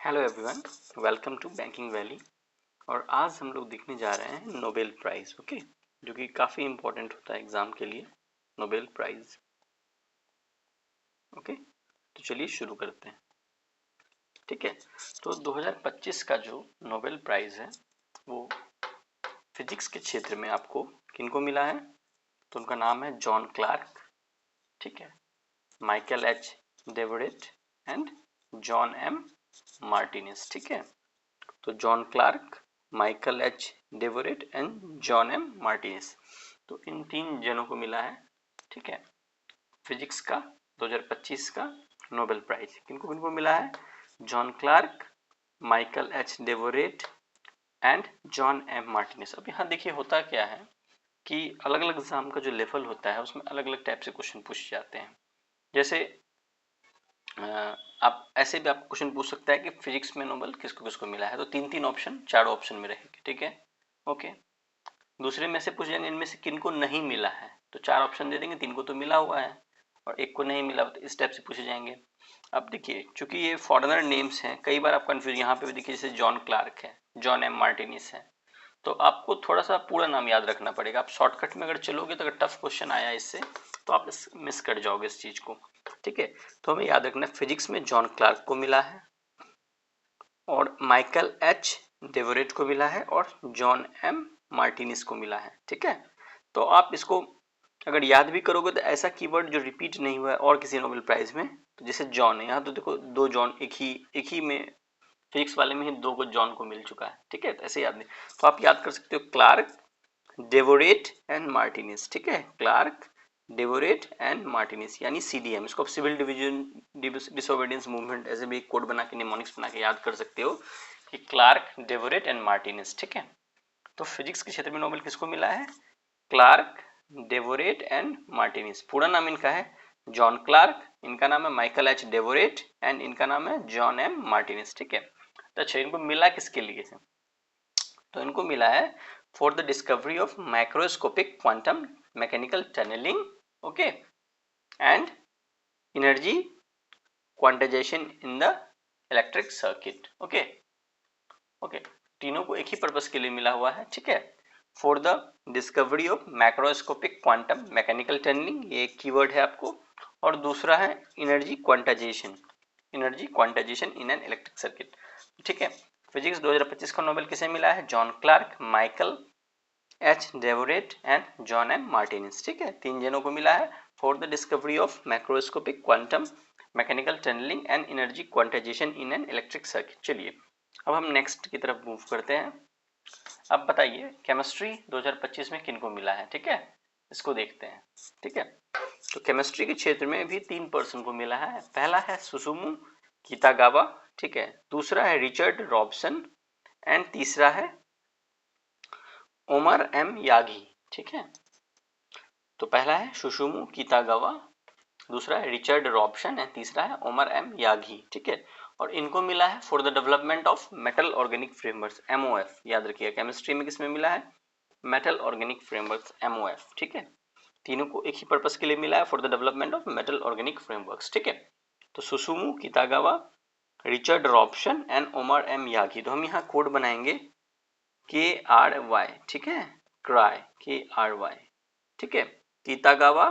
Hello everyone, welcome to Banking Valley. और आज हम लोग देखने जा रहे हैं नोबेल प्राइज़। ओके, जो कि काफ़ी इम्पोर्टेंट होता है एग्ज़ाम के लिए, नोबेल प्राइज़। ओके, तो चलिए शुरू करते हैं। ठीक है, तो 2025 का जो नोबेल प्राइज़ है वो फिजिक्स के क्षेत्र में आपको किनको मिला है? तो उनका नाम है जॉन क्लार्क, ठीक है, Michael H Devoret and John M Martinis. ठीक है, तो John Clarke, Michael H Devoret and John M Martinis, तो इन तीन जनों को मिला है, ठीक है, फिजिक्स का 2025 का नोबेल प्राइज। किनको किनको मिला है? John Clarke, Michael H Devoret and John M Martinis. अब यहाँ देखिए होता क्या है कि अलग अलग एग्जाम का जो लेवल होता है उसमें अलग अलग टाइप से क्वेश्चन पूछे जाते हैं। जैसे आप ऐसे भी आप क्वेश्चन पूछ सकता है कि फिजिक्स में नोबेल किसको किसको मिला है, तो तीन तीन ऑप्शन चारों ऑप्शन में रहेंगे। ठीक है, ओके। दूसरे में से पूछ जाएंगे इनमें से किनको नहीं मिला है, तो चार ऑप्शन दे देंगे, तीन को तो मिला हुआ है और एक को नहीं मिला, तो इस टाइप से पूछे जाएंगे। अब देखिए चूंकि ये फॉरेनर नेम्स हैं, कई बार आप कंफ्यूज, यहाँ पे भी देखिए जैसे जॉन क्लार्क है, जॉन एम मार्टिनिस है, तो आपको थोड़ा सा पूरा नाम याद रखना पड़ेगा। आप शॉर्टकट में अगर चलोगे तो अगर टफ क्वेश्चन आया इससे तो आप मिस कर जाओगे इस चीज को। ठीक है, तो हमें याद रखना है फिजिक्स में जॉन क्लार्क को मिला है और माइकल एच डेवरेट को मिला है और जॉन एम मार्टिनिस को मिला है। ठीक है, तो आप इसको अगर याद भी करोगे तो ऐसा कीवर्ड जो रिपीट नहीं हुआ है और किसी नोबेल प्राइज में, तो जैसे जॉन है, यहाँ तो देखो दो जॉन एक ही में, फिजिक्स वाले में ही दो को जॉन को मिल चुका है। ठीक है, तो ऐसे याद नहीं, तो आप याद कर सकते हो क्लार्क, डेवोरेट एंड मार्टिनिस। ठीक है, क्लार्क, डेवोरेट एंड मार्टिनिस यानी सीडीएम। इसको आप सिविल डिवीजन डिसोबीडियंस मूवमेंट ऐसे भी कोड बना के, निमोनिक्स बना के याद कर सकते हो कि क्लार्क, डेवोरेट एंड मार्टिनिस। ठीक है, तो फिजिक्स के क्षेत्र में नोबेल किसको मिला है? Clarke, Devoret and Martinis. पूरा नाम इनका है जॉन क्लार्क, इनका नाम है माइकल एच डेवोरेट एंड इनका नाम है जॉन एम मार्टिनिस। ठीक है, तो अच्छा इनको मिला किसके लिए है? तो इनको मिला है for the discovery of microscopic quantum mechanical tunnelling, okay, and energy quantisation in the electric circuit. Okay okay, तीनों को एक ही पर्पस के लिए मिला हुआ है। ठीक है, for the discovery of macroscopic quantum mechanical tunnelling, ये एक कीवर्ड है आपको, और दूसरा है energy quantisation, energy quantisation in an electric circuit. ठीक है, फिजिक्स 2025 का नोबेल किसे मिला है? John Clarke, Michael H Devoret and John M Martinis. ठीक है, तीन जनों को मिला है for the discovery of macroscopic quantum mechanical tunnelling and energy quantisation in an electric circuit. चलिए अब हम नेक्स्ट की तरफ मूव करते हैं। अब बताइए केमिस्ट्री 2025 में किनको मिला है? ठीक है, इसको देखते हैं। ठीक है, तो केमिस्ट्री के क्षेत्र में भी तीन पर्सन को मिला है। पहला है सुसुमु कितागावा, ठीक है, दूसरा है रिचर्ड रॉबसन एंड तीसरा है ओमर एम यागी। ठीक है, तो पहला है सुसुमु कितागावा, दूसरा है रिचर्ड रॉबसन एंड तीसरा है ओमर एम यागी। ठीक है, और इनको मिला है for the development of metal organic frameworks, MOF. याद रखिएगा केमिस्ट्री में किसमें मिला है? Metal organic frameworks, MOF. ठीक है, तीनों को एक ही पर्पस के लिए मिला है, for the development of metal organic frameworks. ठीक है, तो Susumu Kitagawa, Richard Robson and Omar M Yaghi. तो हम यहाँ कोड बनाएंगे KRY। ठीक है, क्राई, KRY। ठीक है, कितागावा,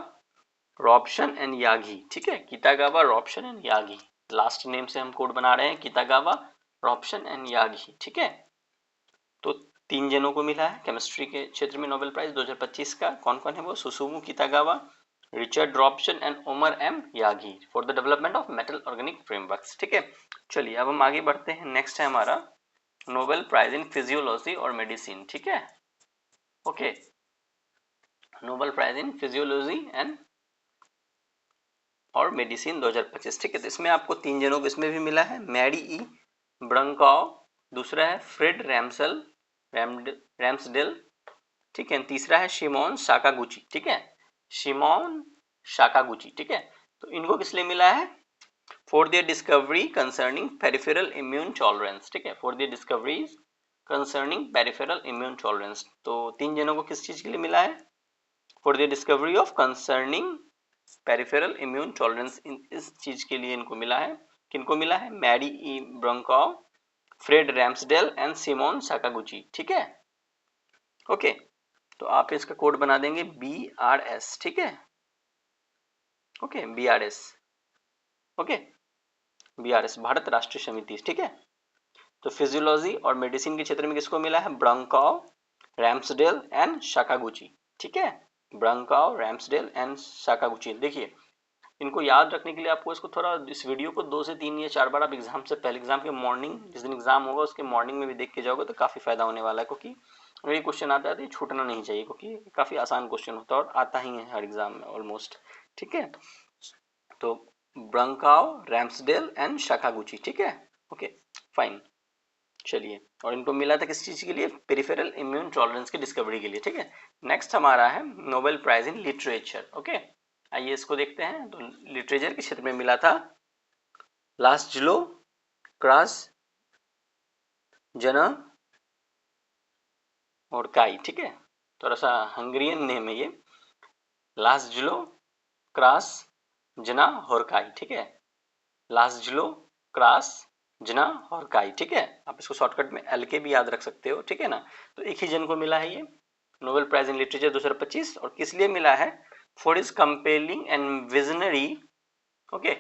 रॉबसन एंड यागी। ठीक है, Kitagawa, Robson and Yagi, last name से हम कोड बना रहे हैं कितागावा, रॉबसन एंड यागी। ठीक है, तो तीन जनों को मिला है केमिस्ट्री के क्षेत्र में नोबेल प्राइज 2025 का। कौन कौन है वो? Susumu Kitagawa, Richard Robson and Omar M Yagi, for the development of metal organic frameworks. ठीक है, चलिए अब हम आगे बढ़ते हैं। नेक्स्ट है हमारा नोबेल प्राइज इन फिजियोलॉजी और मेडिसिन। ठीक है, okay, Nobel prize in physiology and और मेडिसिन 2025। ठीक है, तो इसमें आपको तीन जनों को इसमें भी मिला है, मैरी ई ब्रंकाओ, दूसरा है फ्रेड रैम्सडेल, ठीक है, तीसरा है शिमोन साकागुची। ठीक है, शिमोन साकागुची। ठीक है, तो इनको किस लिए मिला है? For their discovery concerning peripheral immune tolerance. ठीक है, for their discoveries concerning peripheral immune tolerance. तो तीन जनों को किस चीज के लिए मिला है? For their discovery of concerning peripheral immune tolerance, इस चीज के लिए इनको मिला है। किनको मिला है? Mary E Brunkow, Fred Ramsdell and Simon Sakaguchi, ठीक है। ओके, तो आप इसका कोड बना देंगे BRS, ठीक है। Okay, BRS, okay, BRS Bharat राष्ट्रीय समिति, ठीक है। तो फिजियोलॉजी और मेडिसिन के क्षेत्र में किसको मिला है? ब्रांकाउ, रैम्सडेल एंड साकागुची, ठीक है। ब्रांकाउ, रैम्सडेल एंड साकागुची। देखिए, इनको याद रखने के लिए आपको इसको थोड़ा, इस वीडियो को 2 से 3 या 4 बार आप एग्जाम से पहले, एग्जाम के मॉर्निंग, जिस दिन एग्जाम होगा उसके मॉर्निंग में भी देख के जाओगे तो काफ़ी फायदा होने वाला है, क्योंकि अगर ये क्वेश्चन आता है तो ये छूटना नहीं चाहिए, क्योंकि काफ़ी आसान क्वेश्चन होता है और आता ही है हर एग्जाम में ऑलमोस्ट, ठीक है। तो ब्रांकाउ, रैम्सडेल एंड साकागुची, ठीक है। ओके फाइन, चलिए, और इनको मिला था किस चीज के लिए? पेरिफेरल इम्यून टॉलरेंस की डिस्कवरी के लिए, ठीक है। नेक्स्ट हमारा है Nobel prize in literature. Okay, आइए इसको देखते हैं। तो लिटरेचर के क्षेत्र में मिला था लास्लो क्रास जना और काई, ठीक है। थोड़ा सा हंगरियन नेम है ये, लास्लो क्रास जना होरकाई, ठीक है। लास्लो क्रास जना और काई, ठीक है। आप इसको शॉर्टकट में LK भी याद रख सकते हो, ठीक है ना। तो एक ही जन को मिला है ये नोबेल प्राइज इन लिटरेचर 2025, और किस लिए मिला है? For is compelling and visionary, okay,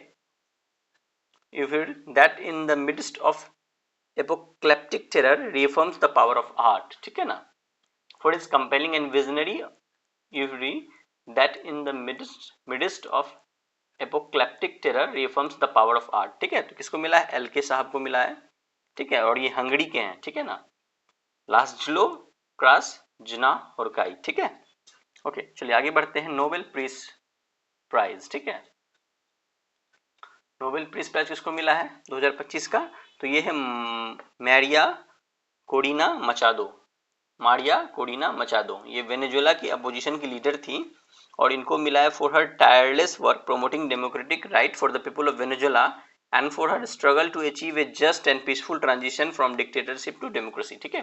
you feel that in the midst of apocalyptic terror reaffirms the power of art, ठीक है ना। for its compelling and visionary you read that in the midst of apocalyptic terror reaffirms the power of art, ठीक है। तो किसको मिला है? LK साहब को मिला है, ठीक है, और ये हंगरी के हैं, ठीक है ना। लास्लो क्रास जना होरकाई, ठीक है। ओके, चलिए आगे बढ़ते हैं। नोबेल पीस प्राइज, ठीक है। नोबेल पीस प्राइज किसको मिला है 2025 का? तो ये है मारिया कोडिना मचादो, मारिया कोडिना मचादो। ये वेनेजुएला की अपोजिशन की लीडर थी, और इनको मिला है for her tireless work promoting democratic right for the people of Venezuela and for her struggle to achieve a just and peaceful transition from dictatorship to democracy, ठीक है।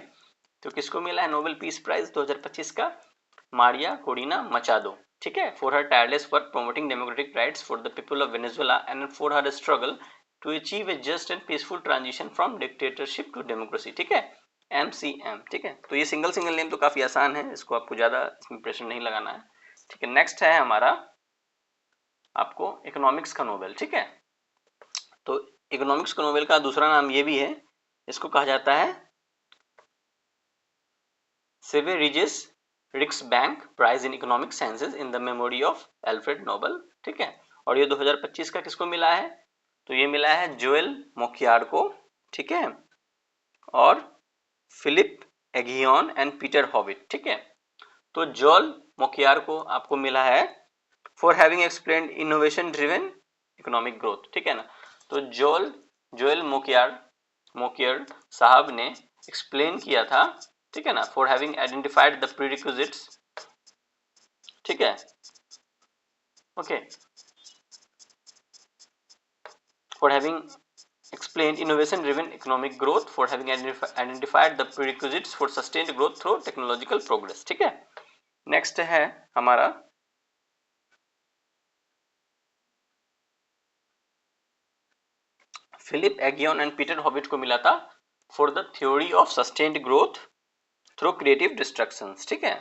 तो किसको मिला है नोबेल पीस प्राइज 2025 का? मारिया कोडिना मचादो, ठीक है, for her tireless work promoting democratic rights for the people of Venezuela and for her struggle to achieve a just and peaceful transition from dictatorship to democracy, ठीक है। MCM, ठीक है। तो ये single single name तो काफी आसान है, इसको आपको ज्यादा इसमें प्रेशर नहीं लगाना है, ठीक है। नेक्स्ट है हमारा आपको इकोनॉमिक्स का नोबेल, ठीक है। तो इकोनॉमिक्स का नोबेल का दूसरा नाम ये भी है, इसको कहा जाता है Sveriges Riksbank prize in economic sciences in the memory of Alfred Nobel, ठीक है। और ये 2025 का किसको मिला है? तो ये मिला है जोएल मोकियार को, ठीक है, और Philip Aghion and Peter Howitt, ठीक है। तो जोएल मोकियार को आपको मिला है for having explained innovation driven economic growth, ठीक है ना। तो जोएल मोकियर साहब ने एक्सप्लेन किया था, ठीक है ना, फॉर हैविंग आइडेंटिफाइड द प्रीरिक्विजिट्स, ठीक है, okay, for having explained innovation driven economic growth, for having identified the prerequisites for sustained growth through technological progress, ठीक है। नेक्स्ट है हमारा Philippe Aghion and Peter Howitt को मिला था for the theory of sustained growth through creative destructions, ठीक है,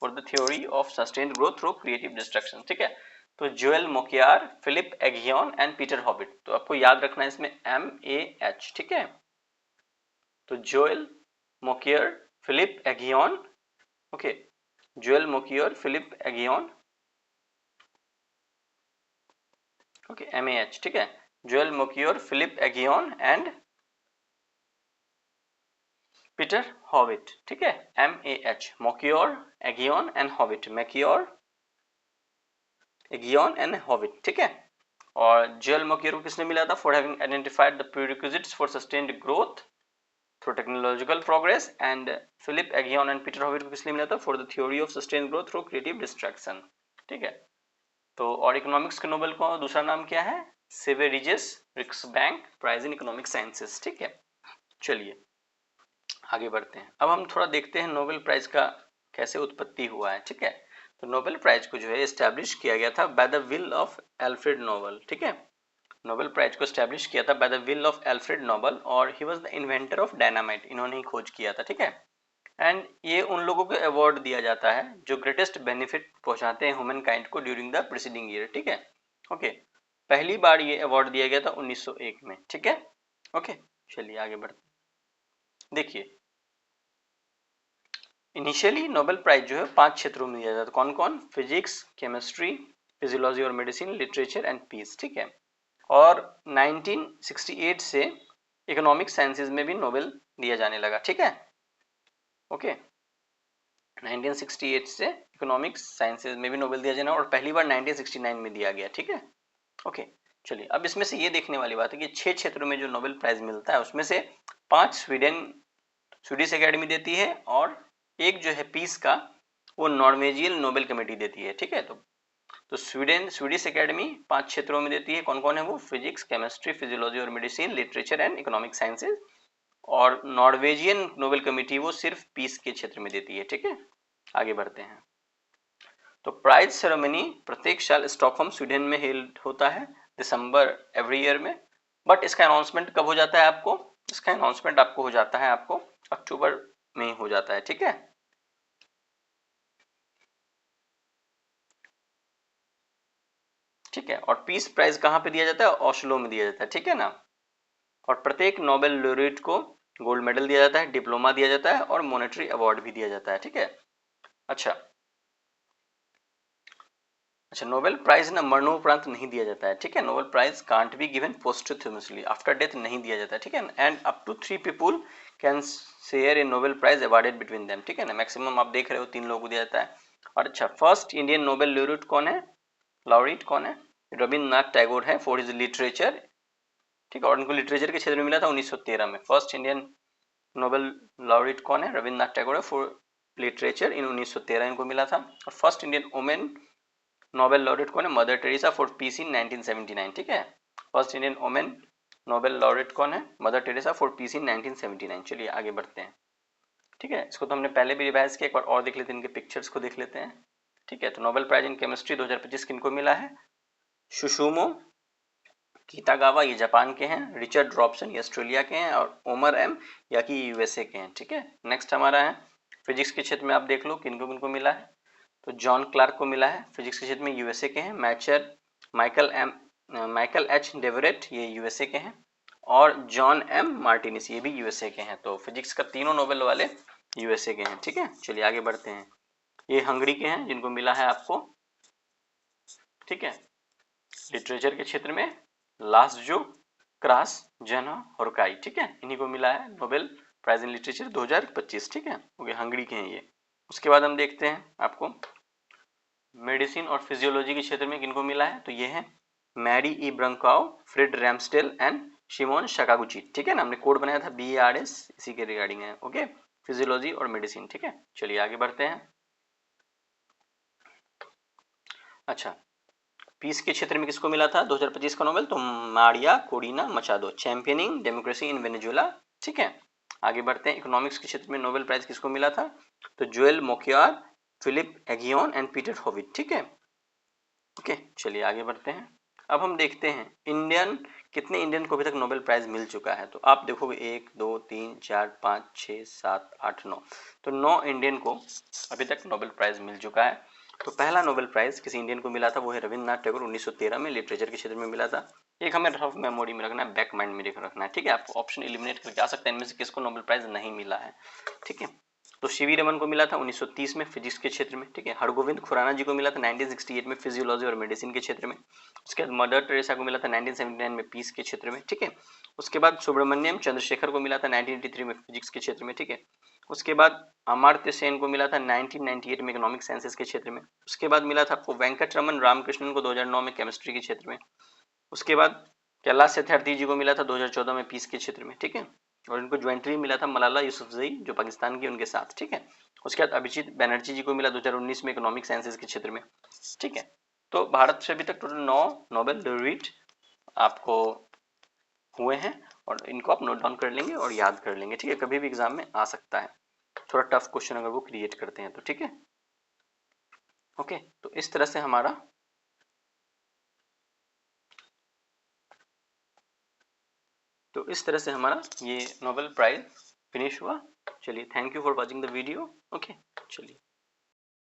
for the theory of sustained growth through creative destructions, ठीक है। तो Joel Mokyr, Philippe Aghion and Peter Howitt, तो आपको याद रखना है इसमें MAH, ठीक है। तो Joel Mokyr, Philippe Aghion, okay, Joel Mokyr, Philippe Aghion, okay, MAH, ठीक है। Joel Mokyr, Philippe Aghion and Peter Howitt, ठीक है, MAH, Mokyr, Aghion and Howitt, Mokyr, Aghion and Howitt, ठीक है। और जोएल मोकियर को किसने मिला था? For having identified the prerequisites for sustained growth through technological progress, and Philippe Aghion and Peter Howitt को किसने मिला था? For the theory of sustained growth through creative destruction, ठीक है। तो और इकोनॉमिक्स के नोबेल का दूसरा नाम क्या है? Sveriges Riksbank prize in economic sciences, ठीक है। चलिए आगे बढ़ते हैं। अब हम थोड़ा देखते हैं नोबेल प्राइज का कैसे उत्पत्ति हुआ है, ठीक है। तो नोबेल प्राइज को जो है एस्टैब्लिश किया गया था by the will of Alfred Nobel, ठीक है। नोबेल प्राइज को स्टैब्लिश किया था by the will of Alfred Nobel और he was the inventor of dynamite, इन्होंने ही खोज किया था, ठीक है। एंड ये उन लोगों को अवार्ड दिया जाता है जो ग्रेटेस्ट बेनिफिट पहुंचाते हैं ह्यूमन काइंड को ड्यूरिंग द प्रीसीडिंग ईयर, ठीक है। ओके, पहली बार ये अवार्ड दिया गया था 1901 में, ठीक है। ओके, चलिए आगे बढ़ते। देखिए, इनिशियली नोबेल प्राइज जो है 5 क्षेत्रों में दिया जाता है। कौन कौन? फिजिक्स, केमिस्ट्री, फिजियोलॉजी और मेडिसिन, लिटरेचर एंड पीस, ठीक है। और 1968 से इकोनॉमिक साइंसेज में भी नोबेल दिया जाने लगा, ठीक है। ओके, 1968 से इकोनॉमिक्स साइंसेज में भी नोबेल दिया जाना और पहली बार 1969 में दिया गया, ठीक है। ओके, चलिए अब इसमें से ये देखने वाली बात है कि 6 क्षेत्रों में जो नोबेल प्राइज मिलता है उसमें से 5 स्वीडिश एकेडमी देती है और एक जो है पीस का वो नॉर्वेजियन नोबेल कमेटी देती है, ठीक है। तो स्वीडिश एकेडमी 5 क्षेत्रों में देती है। कौन कौन है वो? फिजिक्स, केमिस्ट्री, फिजियोलॉजी और medicine, literature and economic sciences. और नॉर्वेजियन नोबेल कमेटी वो सिर्फ पीस के क्षेत्र में देती है, ठीक है। आगे बढ़ते हैं। तो प्राइज सेरेमनी प्रत्येक साल स्टॉकहोम स्वीडन में हेल्ड होता है दिसंबर एवरी ईयर में। बट इसका अनाउंसमेंट कब हो जाता है आपको? इसका अनाउंसमेंट आपको हो जाता है आपको अक्टूबर में हो जाता है, ठीक है। ठीक है, और पीस प्राइज कहाँ पे दिया जाता है? ओस्लो में दिया जाता है, ठीक है ना। और प्रत्येक नोबेल लॉरेट को गोल्ड मेडल दिया जाता है, डिप्लोमा दिया जाता है और मॉनेटरी अवार्ड भी दिया जाता है, ठीक है। अच्छा अच्छा, नोबेल प्राइज ना मरणोपरांत नहीं दिया जाता है, ठीक है। Nobel prize can't be given posthumously, after death नहीं दिया जाता है, ठीक है। And up to 3 people can share a Nobel prize awarded between them, ठीक है ना। मैक्सिमम आप देख रहे हो 3 लोगों को दिया जाता है। और अच्छा, फर्स्ट इंडियन नोबेल लॉरेट कौन है? लॉरेट कौन है? रविन्द्रनाथ टैगोर है फॉर हिज लिटरेचर, ठीक है। और उनको लिटरेचर के क्षेत्र में मिला था 1913 में। फर्स्ट इंडियन नोबेल लॉरेट कौन है? रविन्द्रनाथ टैगोर है फॉर लिटरेचर, इन 1913 इनको मिला था। और first Indian women Nobel laureate कौन है? मदर टेरेसा फॉर पीस इन 1979, ठीक है। First Indian women Nobel laureate कौन है? मदर टेरेसा फॉर पीस इन 1979। चलिए आगे बढ़ते हैं, ठीक है। इसको तो हमने पहले भी रिवाइज किया, एक बार और देख लेते हैं, इनके पिक्चर्स को देख लेते हैं, ठीक है। तो नोबेल प्राइज इन केमिस्ट्री 2025 किनको मिला है? सुशुमो कितागावा, ये जापान के हैं। रिचर्ड रॉबसन, ये ऑस्ट्रेलिया के हैं। और ओमर एम याकी यूएसए के हैं, ठीक है। नेक्स्ट हमारा है फिजिक्स के क्षेत्र में, आप देख लो किनको किनको मिला है। तो जॉन क्लार्क को मिला है फिजिक्स के क्षेत्र में, यूएसए के हैं। माइकल एच डेवरेट, ये यूएसए के हैं। और जॉन एम मार्टिनिस, ये भी यूएसए के हैं। तो फिजिक्स का तीनों नोबेल वाले यूएसए के हैं, ठीक है। चलिए आगे बढ़ते हैं। ये हंगरी के हैं जिनको मिला है आपको, ठीक है। लिटरेचर के क्षेत्र में लास्जो क्रास जना होरकाई, ठीक है, इन्हीं को मिला है नोबेल प्राइज इन लिटरेचर 2025, ठीक है। ओके, हंगरी के हैं ये। उसके बाद हम देखते हैं आपको मेडिसिन और फिजियोलॉजी के क्षेत्र में किनको मिला है। तो ये है Mary E Brunkow, Fred रैमस्टेल and शिमोन शकागुची, ठीक है ना। हमने कोड बनाया था BARS, इसी के रिगार्डिंग है। ओके, फिजियोलॉजी और मेडिसिन, ठीक है। चलिए आगे बढ़ते हैं। अच्छा, पीस के क्षेत्र में किसको मिला था 2025 का नोबेल? तो Maria Corina Machado, championing democracy in Venezuela, ठीक है। आगे बढ़ते हैं। इकोनॉमिक्स के क्षेत्र में नोबेल प्राइज किसको मिला था? तो Joel Mokyr, Philip एगियोन and Peter होविट, ठीक है। ओके, चलिए आगे बढ़ते हैं। अब हम देखते हैं कितने इंडियन को अभी तक नोबेल प्राइज मिल चुका है। तो आप देखोगे 1 2 3 4 5 6 7 8 9, तो 9 इंडियन को अभी तक नोबेल प्राइज मिल चुका है। तो पहला नोबेल प्राइज किसी इंडियन को मिला था, वो है रविन्द्रनाथ टैगोर, 1913 में लिटरेचर के क्षेत्र में मिला था। एक हमें रफ मेमोरी में रखना है, बैक माइंड में रखना है, ठीक है। आपको ऑप्शन एलिमिनेट करके आ सकते हैं इनमें से किसको नोबेल प्राइज नहीं मिला है, ठीक है। तो सीवी रमन को मिला था 1930 में फिजिक्स के क्षेत्र में, ठीक है। हरगोविंद खुराना जी को मिला था 1968 में फिजियोलॉजी और मेडिसिन के क्षेत्र में। उसके बाद मदर टेरेसा को मिला था 1979 में पीस के क्षेत्र में, ठीक है। उसके बाद सुब्रमण्यम चंद्रशेखर को मिला था 1983 में फिजिक्स के क्षेत्र में, ठीक है। उसके बाद अमर्त्य सेन को मिला था 1998 में इकोनॉमिक साइंसेज के क्षेत्र में। उसके बाद मिला था आपको वेंकट रमन रामकृष्णन को 2009 में केमिस्ट्री के क्षेत्र में। उसके बाद कैलाश सत्यार्थी जी को मिला था 2014 में पीस के क्षेत्र में, ठीक है। और इनको ज्वाइंटली मिला था मलाला यूसुफजई जो पाकिस्तान की, उनके साथ, ठीक है। उसके बाद अभिजीत बनर्जी जी को मिला 2019 में इकोनॉमिक साइंसेज के क्षेत्र में, ठीक है। तो भारत से अभी तक टोटल 9 नोबेल लॉरेट आपको हुए हैं और इनको आप नोट डाउन कर लेंगे और याद कर लेंगे, ठीक है। कभी भी एग्जाम में आ सकता है, थोड़ा टफ क्वेश्चन अगर वो क्रिएट करते हैं तो, ठीक है। ओके, तो इस तरह से हमारा तो इस तरह से हमारा ये नोबेल प्राइज फिनिश हुआ। चलिए, thank you for watching the video. Okay, चलिए।